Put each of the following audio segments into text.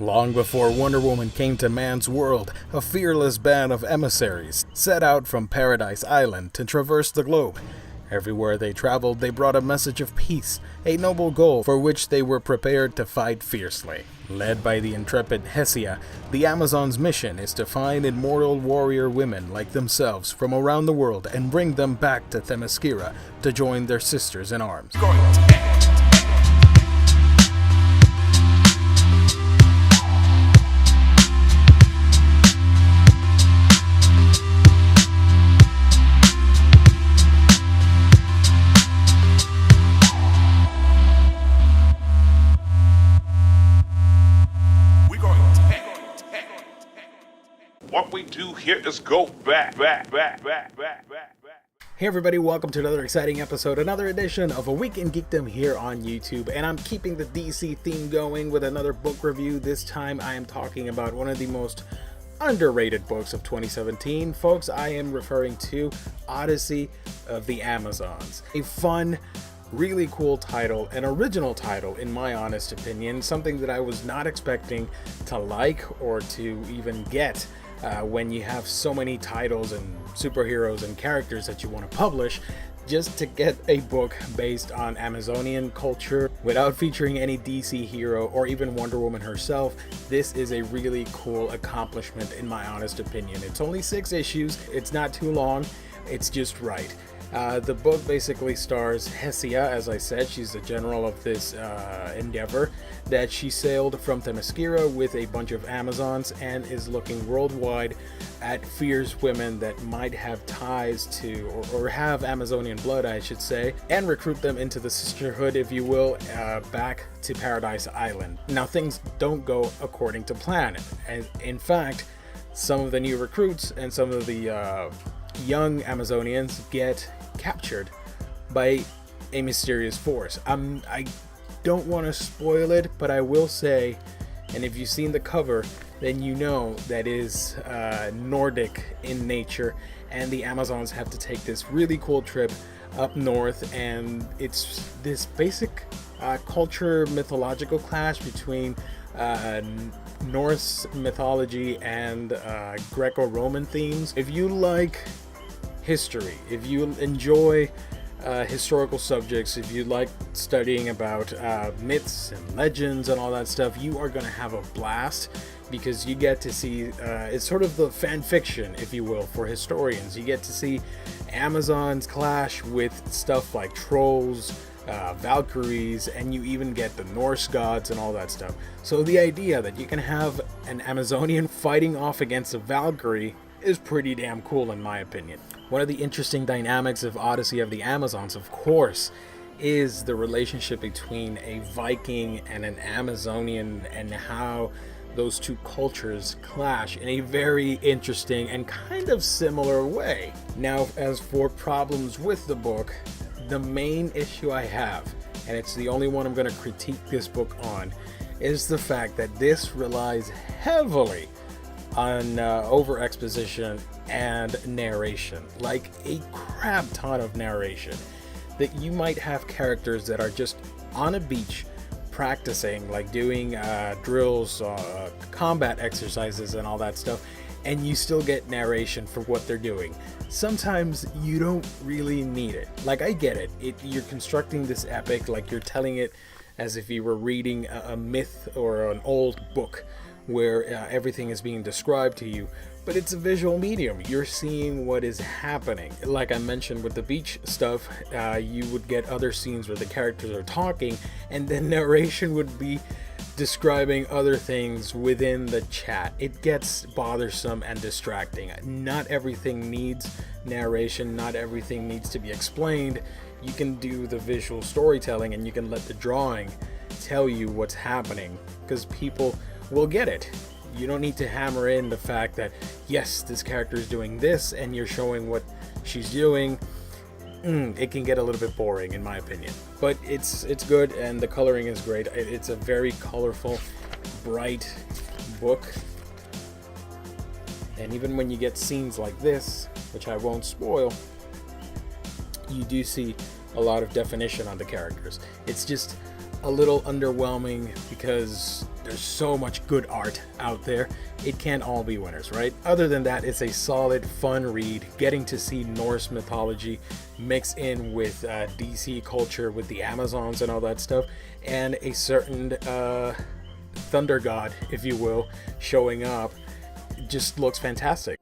Long before Wonder Woman came to man's world, a fearless band of emissaries set out from Paradise Island to traverse the globe. Everywhere they traveled, they brought a message of peace, a noble goal for which they were prepared to fight fiercely. Led by the intrepid Hessia, the Amazons' mission is to find immortal warrior women like themselves from around the world and bring them back to Themyscira to join their sisters in arms. What we do here is go back. Hey everybody, welcome to another exciting episode, another edition of A Week in Geekdom here on YouTube, and I'm keeping the DC theme going with another book review. This time I am talking about one of the most underrated books of 2017. Folks, I am referring to Odyssey of the Amazons. A fun, really cool title, an original title in my honest opinion, something that I was not expecting to like or to even get. When you have so many titles and superheroes and characters that you want to publish, just to get a book based on Amazonian culture without featuring any DC hero or even Wonder Woman herself, this is a really cool accomplishment in my honest opinion. It's only 6 issues, it's not too long, it's just right. The book basically stars Hessia, as I said. She's the general of this endeavor, that she sailed from Themyscira with a bunch of Amazons and is looking worldwide at fierce women that might have ties to, or have Amazonian blood, I should say, and recruit them into the sisterhood, if you will, back to Paradise Island. Now, things don't go according to plan, and in fact, some of the new recruits and some of the young Amazonians get captured by a mysterious force. I don't want to spoil it, but I will say, and if you've seen the cover, then you know that is Nordic in nature, and the Amazons have to take this really cool trip up north, and it's this basic culture mythological clash between Norse mythology and Greco-Roman themes. If you like history, if you enjoy historical subjects, if you like studying about myths and legends and all that stuff, you are going to have a blast, because you get to see it's sort of the fan fiction, if you will, for historians. You get to see Amazons clash with stuff like trolls, Valkyries, and you even get the Norse gods and all that stuff. So the idea that you can have an Amazonian fighting off against a Valkyrie is pretty damn cool in my opinion. One of the interesting dynamics of Odyssey of the Amazons, of course, is the relationship between a Viking and an Amazonian, and how those two cultures clash in a very interesting and kind of similar way. Now, as for problems with the book, the main issue I have, and it's the only one I'm going to critique this book on, is the fact that this relies heavily on over-exposition and narration. Like a crap ton of narration. That you might have characters that are just on a beach practicing, like doing drills, combat exercises and all that stuff, and you still get narration for what they're doing. Sometimes you don't really need it. Like, I get it. You're constructing this epic, like you're telling it as if you were reading a myth or an old book where everything is being described to you, but it's a visual medium. You're seeing what is happening. Like I mentioned with the beach stuff, you would get other scenes where the characters are talking, and then narration would be describing other things within the chat. It gets bothersome and distracting. Not everything needs narration, not everything needs to be explained. You can do the visual storytelling, and you can let the drawing tell you what's happening, because people will get it. You don't need to hammer in the fact that, yes, this character is doing this, and you're showing what she's doing. It can get a little bit boring in my opinion, but it's good, and the coloring is great. It's a very colorful, bright book, and even when you get scenes like this, which I won't spoil, you do see a lot of definition on the characters. It's just a little underwhelming because there's so much good art out there. It can't all be winners, right? Other than that, it's a solid, fun read. Getting to see Norse mythology mix in with DC culture, with the Amazons and all that stuff, and a certain thunder god, if you will, showing up, just looks fantastic.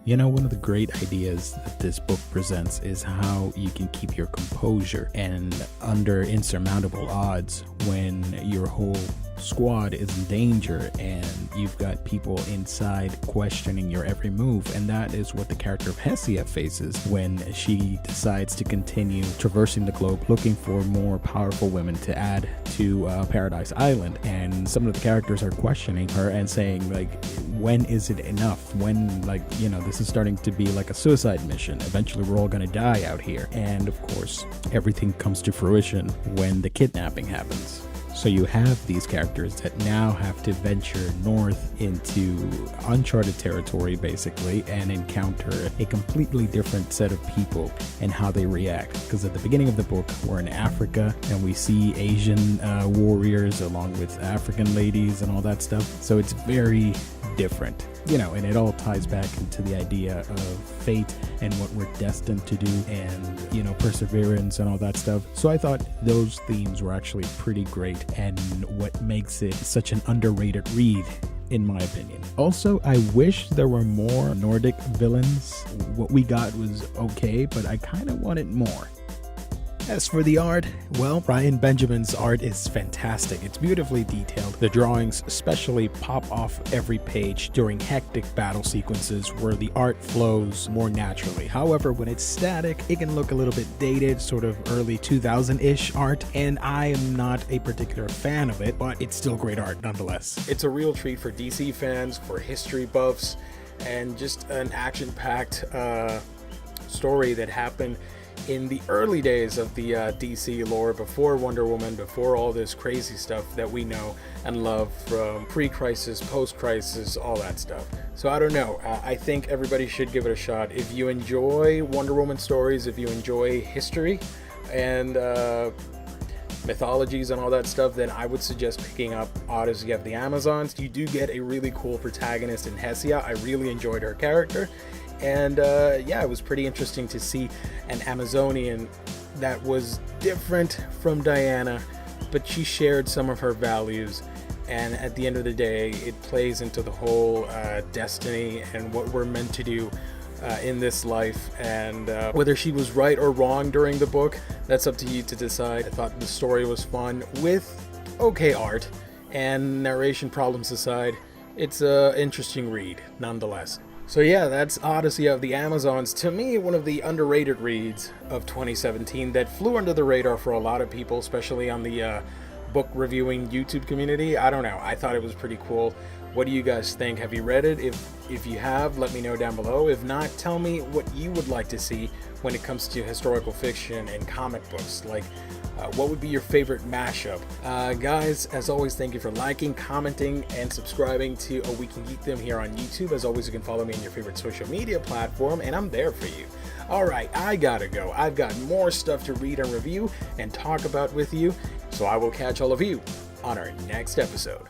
You know, one of the great ideas that this book presents is how you can keep your composure and under insurmountable odds when your whole squad is in danger and you've got people inside questioning your every move. And that is what the character of Hessia faces when she decides to continue traversing the globe looking for more powerful women to add to Paradise Island. And some of the characters are questioning her and saying, like, when is it enough? When, like, you know, this is starting to be like a suicide mission. Eventually we're all going to die out here. And of course, everything comes to fruition when the kidnapping happens. So you have these characters that now have to venture north into uncharted territory, basically, and encounter a completely different set of people and how they react. Because at the beginning of the book, we're in Africa and we see Asian warriors along with African ladies and all that stuff. So it's very different, you know, and it all ties back into the idea of fate and what we're destined to do and, you know, perseverance and all that stuff. So I thought those themes were actually pretty great and what makes it such an underrated read, in my opinion. Also, I wish there were more Nordic villains. What we got was okay, but I kind of wanted more. As for the art, well, Brian Benjamin's art is fantastic. It's beautifully detailed. The drawings especially pop off every page during hectic battle sequences where the art flows more naturally. However, when it's static, it can look a little bit dated, sort of early 2000-ish art, and I am not a particular fan of it, but it's still great art nonetheless. It's a real treat for DC fans, for history buffs, and just an action-packed story that happened in the early days of the DC lore, before Wonder Woman, before all this crazy stuff that we know and love from pre-crisis, post-crisis, all that stuff. So I don't know, I think everybody should give it a shot. If you enjoy Wonder Woman stories, if you enjoy history and mythologies and all that stuff, then I would suggest picking up Odyssey of the Amazons. You do get a really cool protagonist in Hessia. I really enjoyed her character. And yeah, it was pretty interesting to see an Amazonian that was different from Diana, but she shared some of her values. And at the end of the day, it plays into the whole destiny and what we're meant to do in this life. And whether she was right or wrong during the book, that's up to you to decide. I thought the story was fun with okay art, and narration problems aside, it's an interesting read nonetheless. So yeah, that's Odyssey of the Amazons. To me, one of the underrated reads of 2017 that flew under the radar for a lot of people, especially on the book reviewing YouTube community. I don't know, I thought it was pretty cool. What do you guys think? Have you read it? If you have, let me know down below. If not, tell me what you would like to see when it comes to historical fiction and comic books. Like, what would be your favorite mashup? Guys, as always, thank you for liking, commenting, and subscribing to A Week in Geekdom here on YouTube. As always, you can follow me on your favorite social media platform, and I'm there for you. Alright, I gotta go. I've got more stuff to read and review and talk about with you, so I will catch all of you on our next episode.